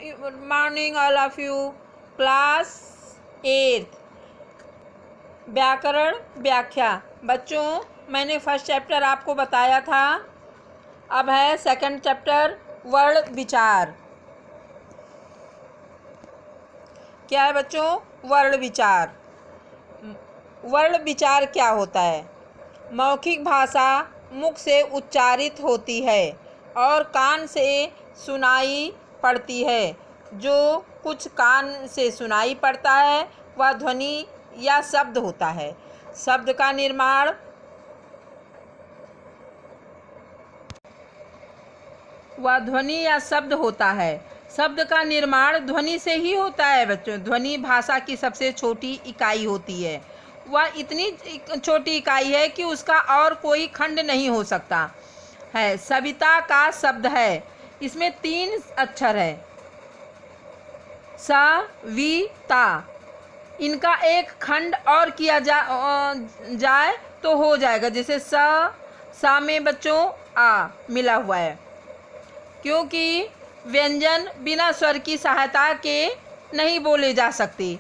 Morning all of you. Class 8 व्याकरण व्याख्या। बच्चों, मैंने फर्स्ट चैप्टर आपको बताया था, अब है सेकंड चैप्टर वर्ण विचार। क्या है बच्चों? वर्ण विचार। वर्ण विचार क्या होता है? मौखिक भाषा मुख से उच्चारित होती है और कान से सुनाई पड़ती है। जो कुछ कान से सुनाई पड़ता है वह ध्वनि या शब्द होता है। शब्द का निर्माण वह ध्वनि या शब्द होता है। शब्द का निर्माण ध्वनि से ही होता है बच्चों। ध्वनि भाषा की सबसे छोटी इकाई होती है। वह इतनी छोटी इकाई है कि उसका और कोई खंड नहीं हो सकता है। सविता का शब्द है, इसमें 3 अक्षर है, सविता। इनका एक खंड और किया जाए तो हो जाएगा। जैसे सा में बच्चों आ मिला हुआ है, क्योंकि व्यंजन बिना स्वर की सहायता के नहीं बोले जा सकते।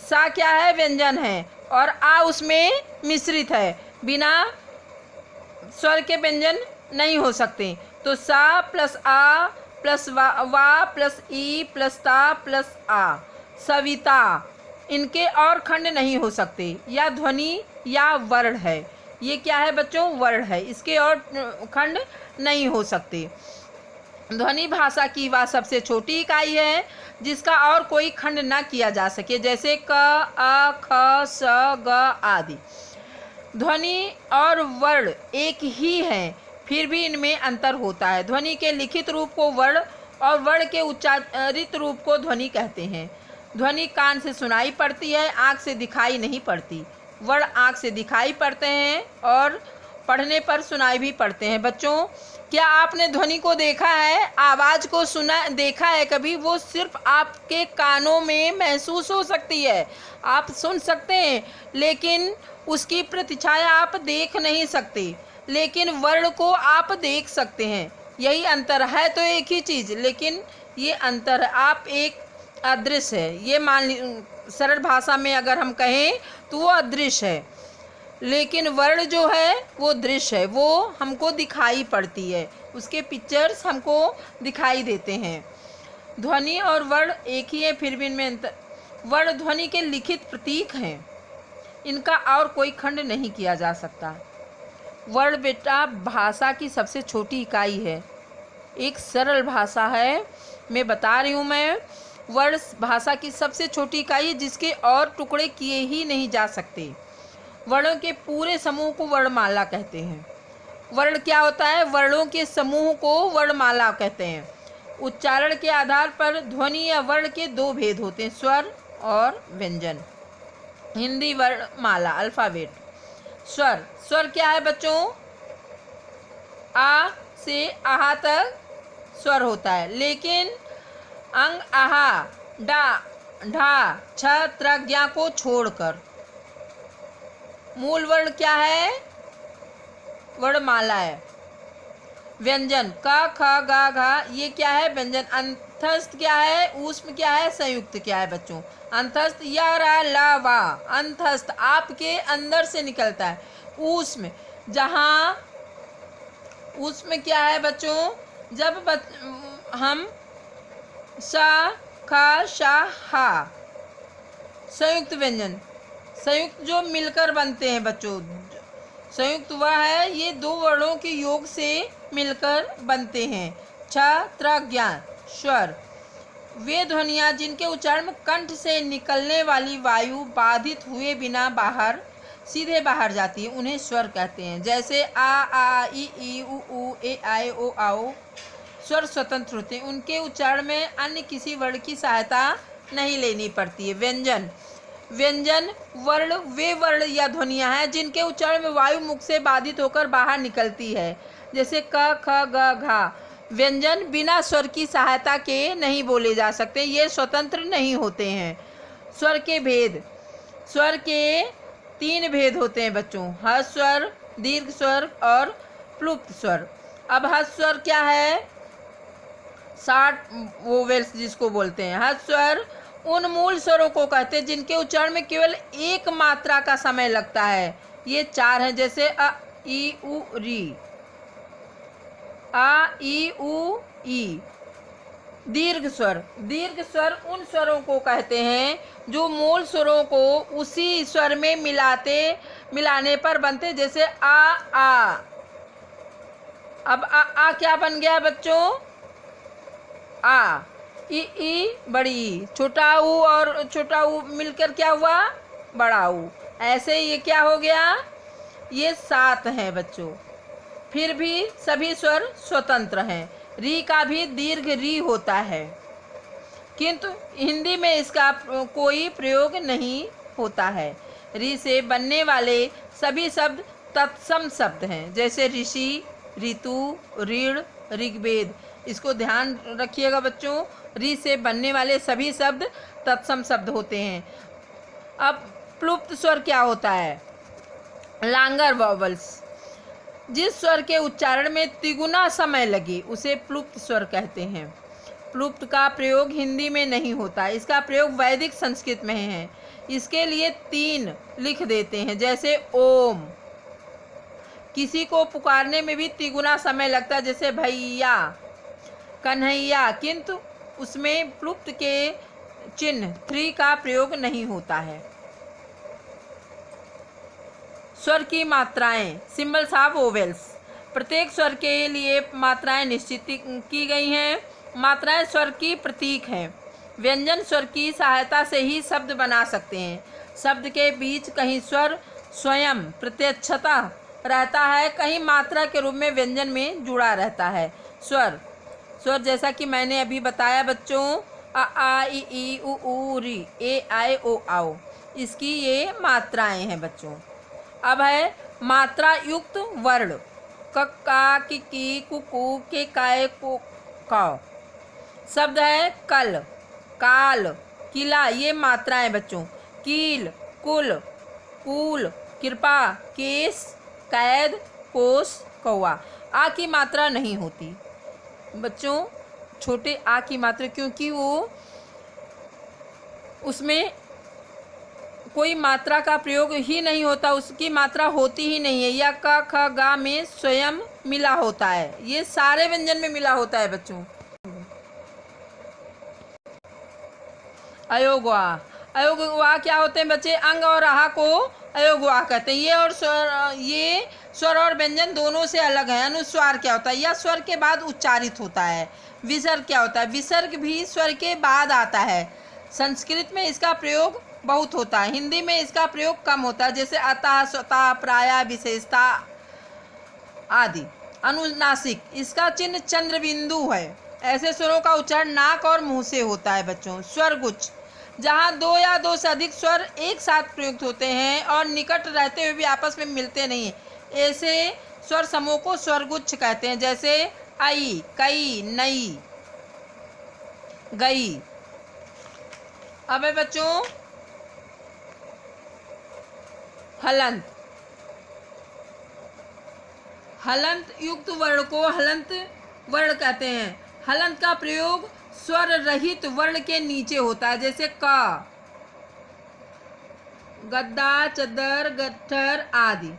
सा क्या है? व्यंजन है, और आ उसमें मिश्रित है। बिना स्वर के व्यंजन नहीं हो सकते। तो सा प्लस आ प्लस वा प्लस ई प्लस ता प्लस आ, सविता। इनके और खंड नहीं हो सकते। या ध्वनि या वर्ण है। ये क्या है बच्चों? वर्ण है। इसके और खंड नहीं हो सकते। ध्वनि भाषा की वह सबसे छोटी इकाई है जिसका और कोई खंड न किया जा सके, जैसे क, अ, ख, स, ग आदि। ध्वनि और वर्ण एक ही हैं, फिर भी इनमें अंतर होता है। ध्वनि के लिखित रूप को वर्ण और वर्ण के उच्चारित रूप को ध्वनि कहते हैं। ध्वनि कान से सुनाई पड़ती है, आँख से दिखाई नहीं पड़ती। वर्ण आँख से दिखाई पड़ते हैं और पढ़ने पर सुनाई भी पड़ते हैं। बच्चों, क्या आपने ध्वनि को देखा है? आवाज़ को सुना देखा है कभी? वो सिर्फ आपके कानों में महसूस हो सकती है, आप सुन सकते हैं, लेकिन उसकी प्रतिछाया आप देख नहीं सकते। लेकिन वर्ण को आप देख सकते हैं। यही अंतर है। तो एक ही चीज़, लेकिन ये अंतर है। आप एक अदृश्य है, ये सरल भाषा में अगर हम कहें तो वो अदृश्य है, लेकिन वर्ण जो है वो दृश्य है। वो हमको दिखाई पड़ती है, उसके पिक्चर्स हमको दिखाई देते हैं। ध्वनि और वर्ण एक ही है, फिर भी इनमें अंतर। वर्ण ध्वनि के लिखित प्रतीक हैं, इनका और कोई खंड नहीं किया जा सकता। वर्ण बेटा भाषा की सबसे छोटी इकाई है, एक सरल भाषा है। मैं बता रही हूँ, मैं वर्ण भाषा की सबसे छोटी इकाई है जिसके और टुकड़े किए ही नहीं जा सकते। वर्णों के पूरे समूह को वर्णमाला कहते हैं। वर्ण क्या होता है? वर्णों के समूह को वर्णमाला कहते हैं। उच्चारण के आधार पर ध्वनि या वर्ण के 2 भेद होते हैं, स्वर और व्यंजन। हिंदी वर्णमाला अल्फ़ाबेट। स्वर। स्वर क्या है बच्चों? आ से आहा तक स्वर होता है, लेकिन अंग आहा, डा, ढा, छ, त्र, ज्ञा को छोड़कर। मूल वर्ण क्या है? वर्णमाला है। व्यंजन क, ख, ग, घ, ये क्या है? व्यंजन। अंतस्थ क्या है? ऊष्म क्या है? संयुक्त क्या है बच्चों? अंतस्थ य, र, ल, वा। अंतस्थ आपके अंदर से निकलता है। ऊष्म, जहाँ ऊष्म क्या है बच्चों? जब हम स, ख, श, हा, संयुक्त व्यंजन। संयुक्त जो मिलकर बनते हैं बच्चों, संयुक्त वह है ये 2 वर्णों के योग से मिलकर बनते हैं। छ, त्र, ज्ञ, स्वर। वे ध्वनियाँ जिनके उच्चारण में कंठ से निकलने वाली वायु बाधित हुए बिना सीधे बाहर जाती है, उन्हें स्वर कहते हैं। जैसे आ, ई, उ, ए, आए, ओ, आओ। स्वर स्वतंत्र होते हैं, उनके उच्चारण में अन्य किसी वर्ण की सहायता नहीं लेनी पड़ती है। व्यंजन। व्यंजन वर्ण वे वर्ण या ध्वनियाँ हैं जिनके उच्चारण में वायु मुख से बाधित होकर बाहर निकलती है, जैसे क, ख, ग, घ। व्यंजन बिना स्वर की सहायता के नहीं बोले जा सकते, ये स्वतंत्र नहीं होते हैं। स्वर के भेद। स्वर के 3 भेद होते हैं बच्चों, ह्रस्व स्वर, दीर्घ स्वर और प्लुप्त स्वर। अब ह्रस्व स्वर क्या है? 60 वोवेल्स जिसको बोलते हैं। हर्ष स्वर उन मूल स्वरों को कहते हैं जिनके उच्चारण में केवल एक मात्रा का समय लगता है। ये 4 हैं, जैसे अ ई उ री, आ ई उ ई। दीर्घ स्वर उन स्वरों को कहते हैं जो मूल स्वरों को उसी स्वर में मिलाने पर बनते, जैसे आ। अब आ क्या बन गया बच्चों? आ। ई बड़ी ई, छोटा ऊ और छोटा ऊ मिलकर क्या हुआ? बड़ा ऊ। ऐसे ये क्या हो गया? ये 7 हैं बच्चों। फिर भी सभी स्वर स्वतंत्र हैं। री का भी दीर्घ री होता है, किंतु हिंदी में इसका कोई प्रयोग नहीं होता है। री से बनने वाले सभी शब्द तत्सम शब्द हैं, जैसे ऋषि, ऋतु, ऋण, ऋग्वेद। इसको ध्यान रखिएगा बच्चों, री से बनने वाले सभी शब्द तत्सम शब्द होते हैं। अब प्लुप्त स्वर क्या होता है? लांगर वॉवल्स। जिस स्वर के उच्चारण में तिगुना समय लगे उसे प्लुप्त स्वर कहते हैं। प्लुप्त का प्रयोग हिंदी में नहीं होता, इसका प्रयोग वैदिक संस्कृत में है। इसके लिए 3 लिख देते हैं, जैसे ओम। किसी को पुकारने में भी तिगुना समय लगता है, जैसे भैया, कन्हैया, किंतु उसमें प्लुप्त के चिन्ह 3 का प्रयोग नहीं होता है। स्वर की मात्राएं, सिंबल्स ऑफ वोवेल्स। प्रत्येक स्वर के लिए मात्राएं निश्चित की गई हैं। मात्राएं स्वर की प्रतीक हैं। व्यंजन स्वर की सहायता से ही शब्द बना सकते हैं। शब्द के बीच कहीं स्वर स्वयं प्रत्यक्षतः रहता है, कहीं मात्रा के रूप में व्यंजन में जुड़ा रहता है। स्वर जैसा कि मैंने अभी बताया बच्चों, आ ई उ ऊ री, ए आए ओ आओ, इसकी ये मात्राएं हैं बच्चों। अब है मात्रा युक्त वर्ण। क का की कुकू के काय को काव। शब्द है कल, काल, किला, ये मात्राएं बच्चों। कील, कुल, कूल, कृपा, केस, कैद, कोस, कौवा। आ की मात्रा नहीं होती बच्चों, छोटे आ की मात्रा, क्योंकि वो उसमें कोई मात्रा का प्रयोग ही नहीं होता, उसकी मात्रा होती ही नहीं है। या क ख गा में स्वयं मिला होता है, ये सारे व्यंजन में मिला होता है बच्चों। अयोगवा क्या होते हैं बच्चे? अंग और आहा को अयोगवा कहते हैं। ये स्वर और व्यंजन दोनों से अलग है। अनुस्वार क्या होता है? यह स्वर के बाद उच्चारित होता है। विसर्ग क्या होता है? विसर्ग भी स्वर के बाद आता है। संस्कृत में इसका प्रयोग बहुत होता है, हिंदी में इसका प्रयोग कम होता है, जैसे अतः, स्वतः, प्रायः, विशेषता आदि। अनुनासिक, इसका चिन्ह चंद्र बिंदु है। ऐसे स्वरों का उच्चारण नाक और मुंह से होता है बच्चों। स्वरगुच्छ, जहाँ 2 या 2 से अधिक स्वर एक साथ प्रयुक्त होते हैं और निकट रहते हुए भी आपस में मिलते नहीं, ऐसे स्वर समूह को स्वरगुच्छ कहते हैं, जैसे आई, कई, नई, गई। अब है बच्चों हलंत। हलंत युक्त वर्ण को हलंत वर्ण कहते हैं। हलंत का प्रयोग स्वर रहित वर्ण के नीचे होता है, जैसे क, गद्दा, चदर, गट्ठर आदि।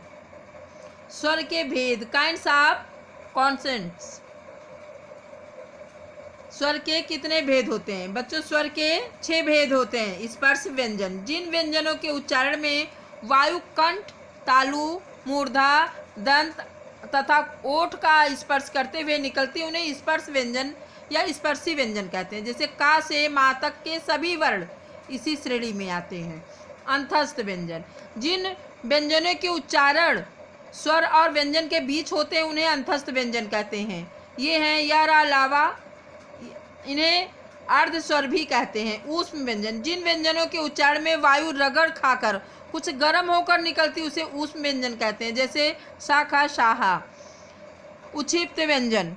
स्वर के भेद, काइंड्स ऑफ कॉन्सेंट्स। स्वर के कितने भेद होते हैं बच्चों? स्वर के 6 भेद होते हैं। स्पर्श व्यंजन, जिन व्यंजनों के उच्चारण में वायु कंठ, तालु, मूर्धा, दंत तथा ओठ का स्पर्श करते हुए निकलती, उन्हें स्पर्श व्यंजन या स्पर्शी व्यंजन कहते हैं। जैसे का से मा तक के सभी वर्ण इसी श्रेणी में आते हैं। अंतस्थ व्यंजन, जिन व्यंजनों के उच्चारण स्वर और व्यंजन के बीच होते हैं उन्हें अंतस्थ व्यंजन कहते हैं। ये हैं यार, अलावा, इन्हें अर्ध स्वर भी कहते हैं। ऊष्म व्यंजन, जिन व्यंजनों के उच्चारण में वायु रगड़ खाकर कुछ गर्म होकर निकलती उसे ऊष्म व्यंजन कहते हैं, जैसे शाखा, शाहा। उक्षिप्त व्यंजन,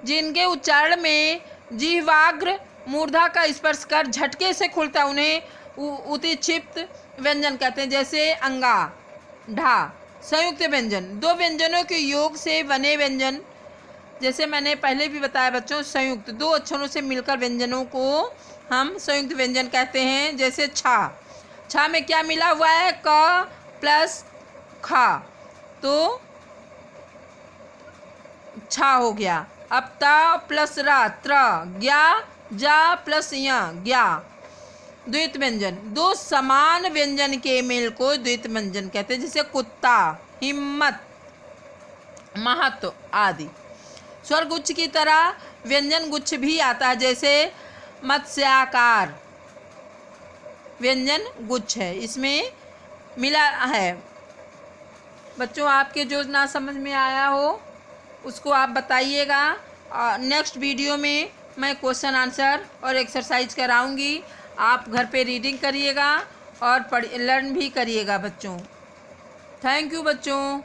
जिनके उच्चारण में जिह्वाग्र मूर्धा का स्पर्श कर झटके से खुलता उन्हें उत्क्षिप्त व्यंजन कहते हैं, जैसे अंगा, ढा। संयुक्त व्यंजन, 2 व्यंजनों के योग से बने व्यंजन जैसे मैंने पहले भी बताया बच्चों, संयुक्त दो अक्षरों से मिलकर व्यंजनों को हम संयुक्त व्यंजन कहते हैं। जैसे छा, छा में क्या मिला हुआ है? क प्लस खा, तो छा हो गया। अब ता प्लस रा, त्र, ज्ञा, जा प्लस या, ज्ञा। द्वित व्यंजन, दो समान व्यंजन के मेल को द्वित व्यंजन कहते हैं। जैसे कुत्ता, हिम्मत, महत्व आदि। स्वर गुच्छ की तरह व्यंजन गुच्छ भी आता है, जैसे मत्स्याकार व्यंजन गुच्छ है, इसमें मिला है। बच्चों, आपके जो ना समझ में आया हो उसको आप बताइएगा। नेक्स्ट वीडियो में मैं क्वेश्चन आंसर और एक्सरसाइज कराऊंगी। आप घर पे रीडिंग करिएगा और लर्न भी करिएगा बच्चों। थैंक यू बच्चों।